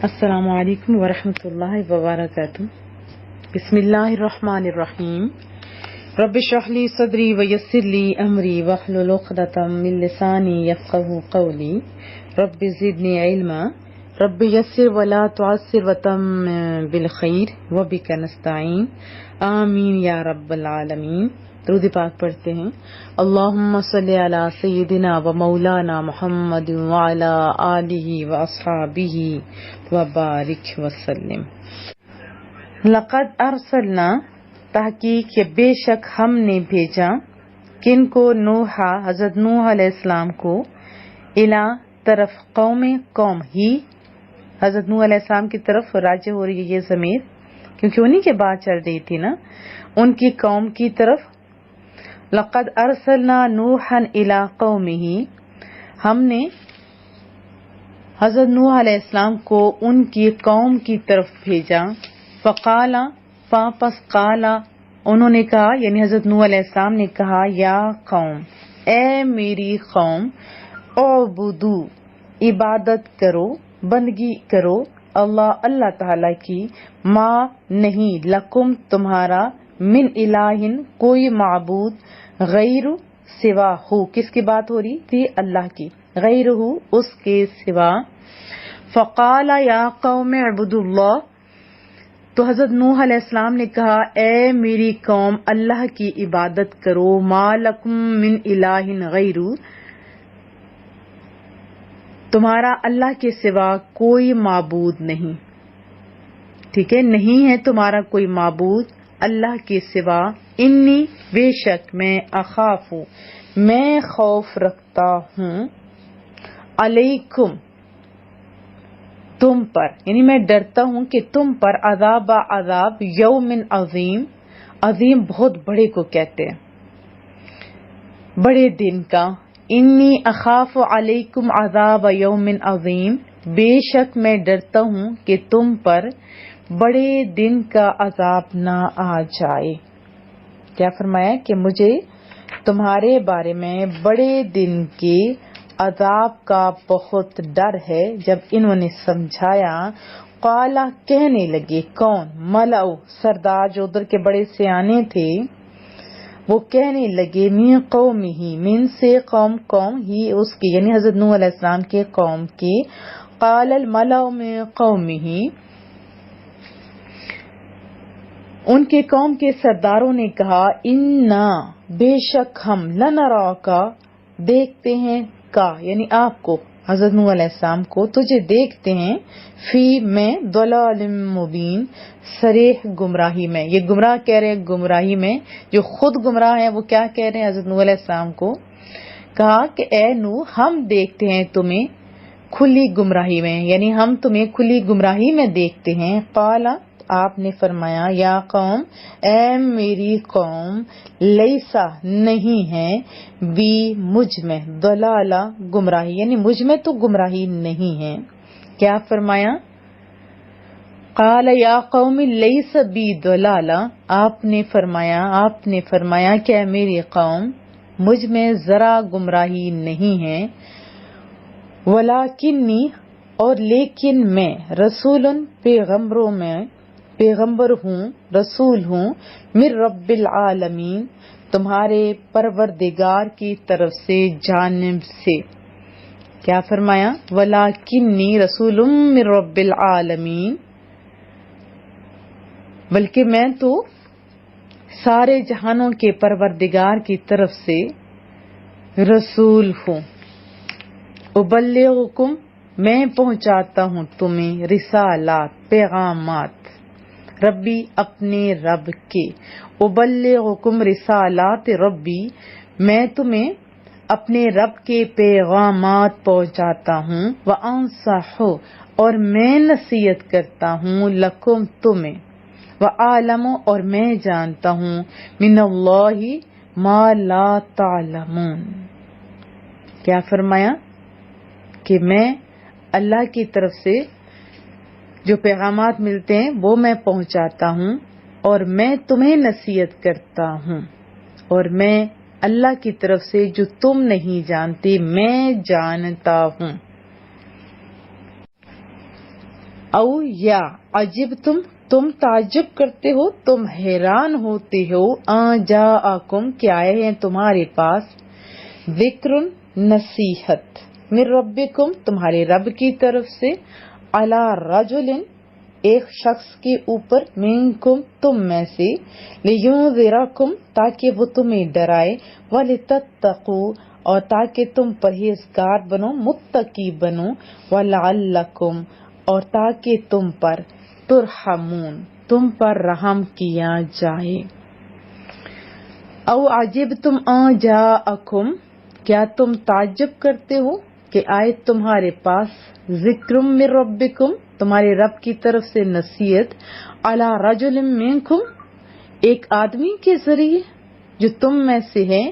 السلام علیکم ورحمۃ اللہ وبرکاتہ۔ بسم اللہ الرحمن الرحیم۔ رب اشرح لی صدری ویسر لی امری واحلل عقدۃ من لسانی یفقهوا قولی رب زدنی علما رب یسر ولا تعسر وتمم بالخیر وبک نستعین آمین یا رب العالمین۔ درود پاک پڑھتے ہیں۔ اللہم صلی علی سیدنا و مولانا محمد وعلی آلہ و اصحابہ وبارک وسلم۔ لقد ارسلنا، تحقیق بے شک ہم نے بھیجا، کن کو؟ نوح، حضرت نوح علیہ السلام کو، الا طرف، قوم ہی، حضرت نوح علیہ السلام کی طرف راجع ہو رہی ہے یہ ضمیر، کیونکہ انہی کے بات چل رہی تھی نا، ان کی قوم کی طرف۔ لقد ارسلنا نوحا الی قومہ، ہم نے حضرت نوح علیہ السلام کو ان کی قوم کی طرف بھیجا۔ فقال، پس قال، انہوں نے کہا، یعنی حضرت نوح علیہ السلام نے کہا، یا قوم، اے میری قوم، اعبدو، عبادت کرو، بندگی کرو، اللہ تعالی کی، ما نہیں، لکم تمہارا، من الہ کوئی معبود، غیر سوا ہو، کس کی بات ہو رہی تھی؟ اللہ کی، غیر ہو اس کے سوا۔ فقال یا قوم اعبدوا اللہ، تو حضرت نوح علیہ السلام نے کہا، اے میری قوم، اللہ کی عبادت کرو، ما لکم من الہ غیر، تمہارا اللہ کے سوا کوئی معبود نہیں، ٹھیک ہے، نہیں ہے تمہارا کوئی معبود اللہ کے سوا۔ انی، بے شک میں، اخاف، میں خوف رکھتا ہوں، علیکم، تم پر، یعنی میں ڈرتا ہوں کہ تم پر، عذاب یوم عظیم، عظیم بہت بڑے کو کہتے ہیں، بڑے دن کا۔ انی اخاف علیکم عذاب یوم عظیم، بے شک میں ڈرتا ہوں کہ تم پر بڑے دن کا عذاب نہ آ جائے۔ کیا فرمایا کہ مجھے تمہارے بارے میں بڑے دن کے عذاب کا بہت ڈر ہے۔ جب انہوں نے سمجھایا، قالا، کہنے لگے، کون؟ ملأ، سردار جو ادھر کے بڑے سیانے تھے، وہ کہنے لگے، من قومہ، من سے قوم ہی اس کی، یعنی حضرت نوح علیہ السلام کے قوم کی۔ قال الملأ من قومہ، ان کے قوم کے سرداروں نے کہا، انا، بے شک ہم، لنراک، دیکھتے ہیں، کا یعنی آپ کو، حضرت نوح علیہ السلام کو، تجھے دیکھتے ہیں، فی میں، ضلال مبین، صریح گمراہی میں۔ یہ گمراہ کہہ رہے ہیں، گمراہی میں، جو خود گمراہ ہیں وہ کیا کہہ رہے ہیں حضرت نوح علیہ السلام کو؟ کہا کہ اے نوح، ہم دیکھتے ہیں تمہیں کھلی گمراہی میں، یعنی ہم تمہیں کھلی گمراہی میں دیکھتے ہیں۔ قال، آپ نے فرمایا، یا قوم، اے میری قوم، لیسا، نہیں ہے، بی، مجھ میں، ضلالہ، گمراہی، یعنی مجھ میں تو گمراہی نہیں ہے۔ کیا فرمایا؟ قال یا قوم لیس بی ضلالہ، آپ نے فرمایا کہ اے میری قوم، مجھ میں ذرا گمراہی نہیں ہے، ولیکنی، اور لیکن میں، رسول، پیغمبر ہوں، رسول ہوں، من رب العالمین، تمہارے پروردگار کی طرف سے، جانب سے۔ کیا فرمایا؟ ولیکنی رسول من رب العالمین، بلکہ میں تو سارے جہانوں کے پروردگار کی طرف سے رسول ہوں۔ ابلغکم، میں پہنچاتا ہوں تمہیں، رسالات، پیغامات، ربی، اپنے رب کے، ابلغکم رسالات ربی، میں تمہیں اپنے رب کے پیغامات پہنچاتا ہوں، وانصح، اور میں نصیحت کرتا ہوں، لکم، تمہیں، وعالم، اور میں جانتا ہوں، من اللہ ما لا تعلمون۔ کیا فرمایا؟ کہ میں اللہ کی طرف سے جو پیغامات ملتے ہیں وہ میں پہنچاتا ہوں، اور میں تمہیں نصیحت کرتا ہوں، اور میں اللہ کی طرف سے جو تم نہیں جانتے میں جانتا ہوں۔ او یا عجب تم تعجب کرتے ہو، تم حیران ہوتے ہو، جاءکم کہ آئے ہیں تمہارے پاس، ذکر نصیحت، من ربکم تمہارے رب کی طرف سے، علی رجل ایک شخص کے اوپر، منکم تم میں سے، لینذرکم تاکہ وہ تمہیں ڈرائے، ولتتقوا اور تاکہ تم پرہیزگار بنو، متقی بنو، ولعلکم اور تاکہ تم پر، ترحمون تم پر رحم کیا جائے۔ او عجبتم ان جاءکم کیا تم تعجب کرتے ہو کہ آئے تمہارے پاس، ذکر من ربکم تمہارے رب کی طرف سے نصیحت، علی رجل منکم ایک آدمی کے ذریعے جو تم میں سے ہے،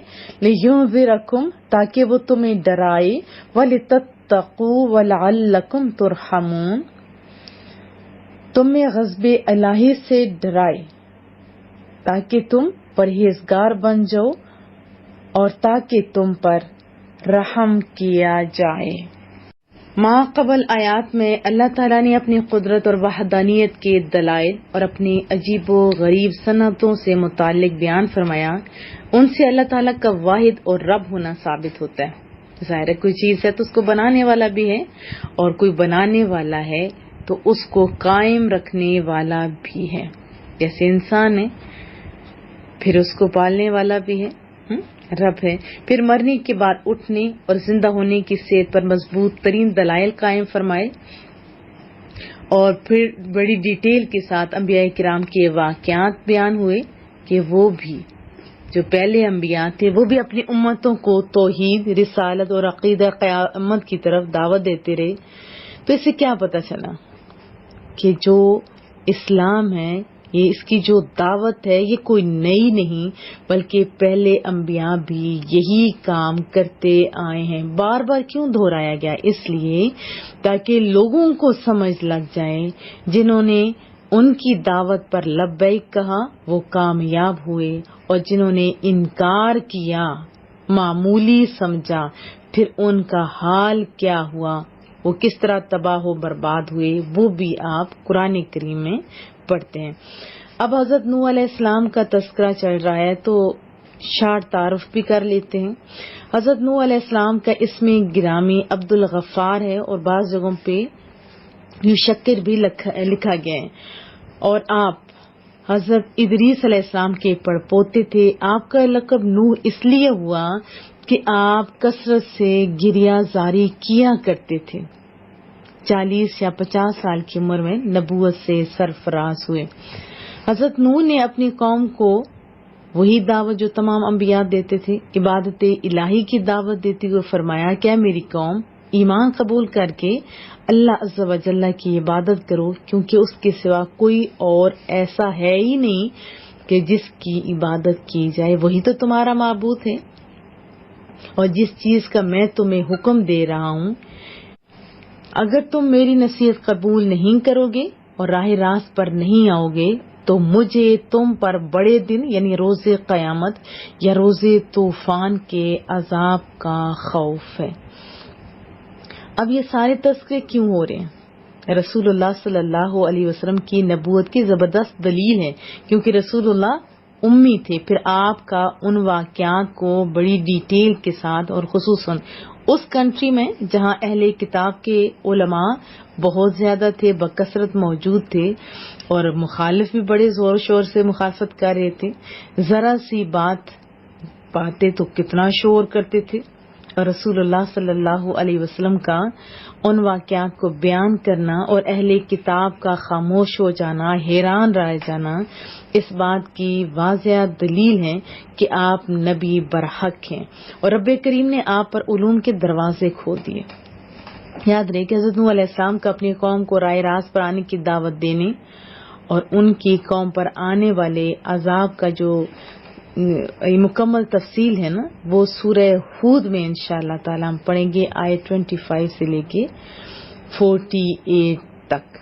لینذرکم تاکہ وہ تمہیں ڈرائے، ولتتقوا ولعلکم ترحمون تمہیں غضب الہی سے ڈرائے تاکہ تم پرہیزگار بن جاؤ اور تاکہ تم پر رحم کیا جائے۔ ما قبل آیات میں اللہ تعالیٰ نے اپنی قدرت اور وحدانیت کے دلائل اور اپنی عجیب و غریب صنعتوں سے متعلق بیان فرمایا، ان سے اللہ تعالیٰ کا واحد اور رب ہونا ثابت ہوتا ہے۔ ظاہر ہے کوئی چیز ہے تو اس کو بنانے والا بھی ہے، اور کوئی بنانے والا ہے تو اس کو قائم رکھنے والا بھی ہے، جیسے انسان ہے پھر اس کو پالنے والا بھی ہے، رب ہے، پھر مرنے کے بعد اٹھنے اور زندہ ہونے کی صحت پر مضبوط ترین دلائل قائم فرمائے، اور پھر بڑی ڈیٹیل کے ساتھ انبیاء کرام کے واقعات بیان ہوئے کہ وہ بھی جو پہلے انبیاء تھے وہ بھی اپنی امتوں کو توحید، رسالت اور عقیدہ قیامت کی طرف دعوت دیتے رہے۔ تو اس سے کیا پتہ چلا کہ جو اسلام ہے، یہ اس کی جو دعوت ہے یہ کوئی نئی نہیں، بلکہ پہلے انبیاء بھی یہی کام کرتے آئے ہیں۔ بار بار کیوں دہرایا گیا؟ اس لیے تاکہ لوگوں کو سمجھ لگ جائے، جنہوں نے ان کی دعوت پر لبیک کہا وہ کامیاب ہوئے، اور جنہوں نے انکار کیا، معمولی سمجھا، پھر ان کا حال کیا ہوا، وہ کس طرح تباہ و برباد ہوئے، وہ بھی آپ قرآن کریم میں پڑھتے ہیں۔ اب حضرت نوح علیہ السلام کا تذکرہ چل رہا ہے تو شارٹ تعارف بھی کر لیتے ہیں۔ حضرت نوح علیہ السلام کا اسم گرامی عبد الغفار ہے، اور بعض جگہوں پہ یشکر بھی لکھا گیا ہے، اور آپ حضرت ادریس علیہ السلام کے پڑپوتے تھے۔ آپ کا لقب نوح اس لیے ہوا کہ آپ کثرت سے گریہ زاری کیا کرتے تھے، 40 یا 50 سال کی عمر میں نبوت سے سرفراز ہوئے۔ حضرت نوح نے اپنی قوم کو وہی دعوت جو تمام انبیاء دیتے تھے، عبادت الہی کی دعوت دیتے ہوئے فرمایا کہ میری قوم ایمان قبول کر کے اللہ عز و جل کی عبادت کرو، کیونکہ اس کے سوا کوئی اور ایسا ہے ہی نہیں کہ جس کی عبادت کی جائے، وہی تو تمہارا معبود ہے، اور جس چیز کا میں تمہیں حکم دے رہا ہوں، اگر تم میری نصیحت قبول نہیں کرو گے اور راہ راست پر نہیں آؤ گے تو مجھے تم پر بڑے دن یعنی روز قیامت یا روز طوفان کے عذاب کا خوف ہے۔ اب یہ سارے تذکرے کیوں ہو رہے ہیں؟ رسول اللہ صلی اللہ علیہ وسلم کی نبوت کی زبردست دلیل ہے، کیونکہ رسول اللہ امی تھے، پھر آپ کا ان واقعات کو بڑی ڈیٹیل کے ساتھ، اور خصوصاً اس کنٹری میں جہاں اہل کتاب کے علماء بہت زیادہ تھے، بکثرت موجود تھے، اور مخالف بھی بڑے زور شور سے مخالفت کر رہے تھے، ذرا سی باتیں تو کتنا شور کرتے تھے، اور رسول اللہ صلی اللہ علیہ وسلم کا ان واقعات کو بیان کرنا اور اہل کتاب کا خاموش ہو جانا، حیران رہ جانا، اس بات کی واضح دلیل ہے کہ آپ نبی برحق ہیں، اور رب کریم نے آپ پر علوم کے دروازے کھول دیے۔ یاد رہے کہ حضرت نوح علیہ السلام کا اپنی قوم کو راہ راست پر آنے کی دعوت دینے اور ان کی قوم پر آنے والے عذاب کا جو مکمل تفصیل ہے نا، وہ سورہ ہود میں انشاءاللہ تعالی ہم پڑھیں گے، آیت 25 سے لے کے 48 تک۔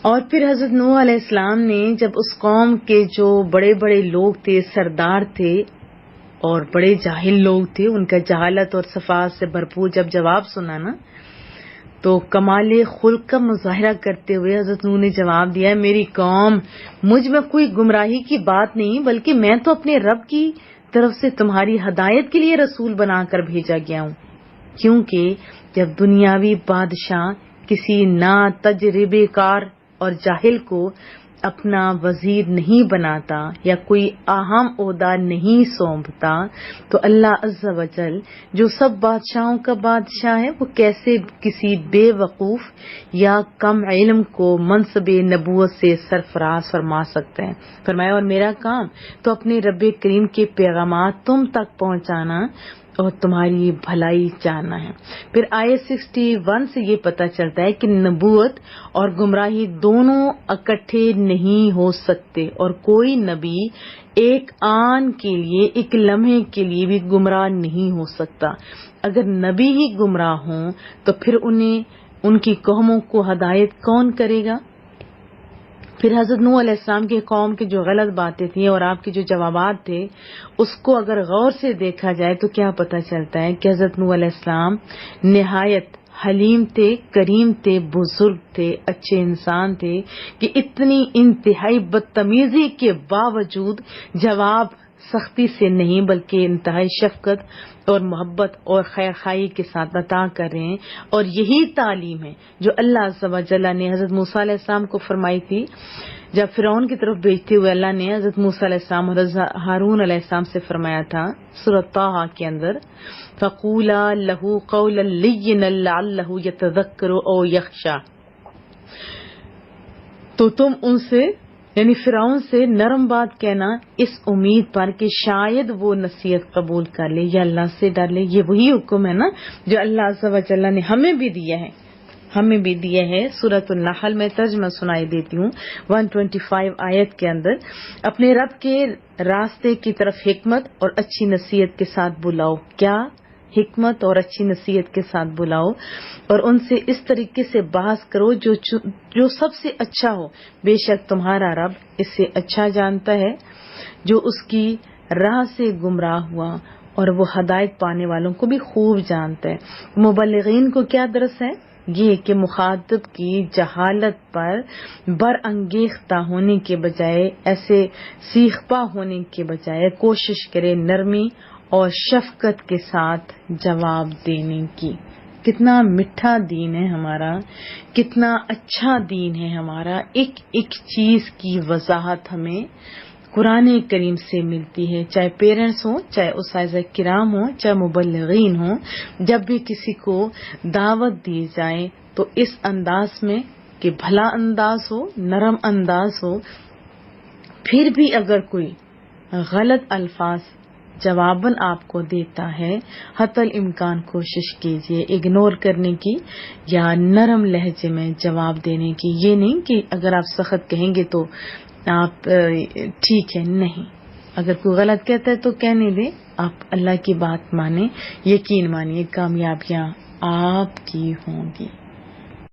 اور پھر حضرت نوح علیہ السلام نے جب اس قوم کے جو بڑے بڑے لوگ تھے، سردار تھے اور بڑے جاہل لوگ تھے، ان کا جہالت اور صفات سے بھرپور جب جواب سنا نا، تو کمال خلق کا مظاہرہ کرتے ہوئے حضرت نوح نے جواب دیا، میری قوم، مجھ میں کوئی گمراہی کی بات نہیں، بلکہ میں تو اپنے رب کی طرف سے تمہاری ہدایت کے لیے رسول بنا کر بھیجا گیا ہوں۔ کیونکہ جب دنیاوی بادشاہ کسی نا تجربے کار اور جاہل کو اپنا وزیر نہیں بناتا یا کوئی اہم عہدہ نہیں سونپتا، تو اللہ عز و جل جو سب بادشاہوں کا بادشاہ ہے، وہ کیسے کسی بے وقوف یا کم علم کو منصب نبوت سے سرفراز فرما سکتے ہیں۔ فرمایا، اور میرا کام تو اپنے رب کریم کے پیغامات تم تک پہنچانا اور تمہاری بھلائی چاہنا ہے۔ پھر آیت 61 سے یہ پتہ چلتا ہے کہ نبوت اور گمراہی دونوں اکٹھے نہیں ہو سکتے، اور کوئی نبی ایک آن کے لیے، ایک لمحے کے لیے بھی گمراہ نہیں ہو سکتا۔ اگر نبی ہی گمراہ ہوں تو پھر ان کی قوموں کو ہدایت کون کرے گا؟ پھر حضرت نوح علیہ السلام کی قوم کی جو غلط باتیں تھیں اور آپ کے جو جوابات تھے، اس کو اگر غور سے دیکھا جائے تو کیا پتہ چلتا ہے کہ حضرت نوح علیہ السلام نہایت حلیم تھے، کریم تھے، بزرگ تھے، اچھے انسان تھے کہ اتنی انتہائی بدتمیزی کے باوجود جواب سختی سے نہیں بلکہ انتہائی شفقت اور محبت اور خیر خواہی کے ساتھ عطا کر رہے ہیں۔ اور یہی تعلیم ہے جو اللہ عز و جل نے حضرت موسیٰ علیہ السلام کو فرمائی تھی، جب فرعون کی طرف بھیجتے ہوئے اللہ نے حضرت موسیٰ علیہ السلام اور حضرت ہارون علیہ السلام سے فرمایا تھا سورۃ طٰہٰ کے اندر، فَقُولَا لَهُ قَوْلًا لَّيِّنًا لَعَلَّهُ يَتَذَكَّرُ أَوْ يَخْشَىٰ، تو تم ان سے یعنی فرعون سے نرم بات کہنا اس امید پر کہ شاید وہ نصیحت قبول کر لے یا اللہ سے ڈر لے۔ یہ وہی حکم ہے نا جو اللہ عز و جل نے ہمیں بھی دیا ہے۔ سورۃ النحل میں ترجمہ سنائی دیتی ہوں، 125 آیت کے اندر، اپنے رب کے راستے کی طرف حکمت اور اچھی نصیحت کے ساتھ بلاؤ۔ کیا حکمت اور اچھی نصیحت کے ساتھ بلاؤ، اور ان سے اس طریقے سے بحث کرو جو سب سے اچھا ہو، بے شک تمہارا رب اس سے اچھا جانتا ہے۔ جو اس کی راہ سے گمراہ ہوا اور وہ ہدایت پانے والوں کو بھی خوب جانتا ہے۔ مبلغین کو کیا درس ہے؟ یہ کہ مخاطب کی جہالت پر برانگیختہ ہونے کے بجائے، ایسے سیخپا ہونے کے بجائے کوشش کرے نرمی اور شفقت کے ساتھ جواب دینے کی۔ کتنا میٹھا دین ہے ہمارا، کتنا اچھا دین ہے ہمارا۔ ایک ایک چیز کی وضاحت ہمیں قرآن کریم سے ملتی ہے، چاہے پیرنٹس ہوں، چاہے اساتذہ کرام ہوں، چاہے مبلغین ہوں۔ جب بھی کسی کو دعوت دی جائے تو اس انداز میں کہ بھلا انداز ہو، نرم انداز ہو، پھر بھی اگر کوئی غلط الفاظ جواباً آپ کو دیتا ہے، حتی الامکان کوشش کیجیے اگنور کرنے کی یا نرم لہجے میں جواب دینے کی۔ یہ نہیں کہ اگر آپ سخت کہیں گے تو آپ ٹھیک ہے، نہیں، اگر کوئی غلط کہتا ہے تو کہنے دیں، آپ اللہ کی بات مانیں، یقین مانیے کامیابیاں آپ کی ہوں گی۔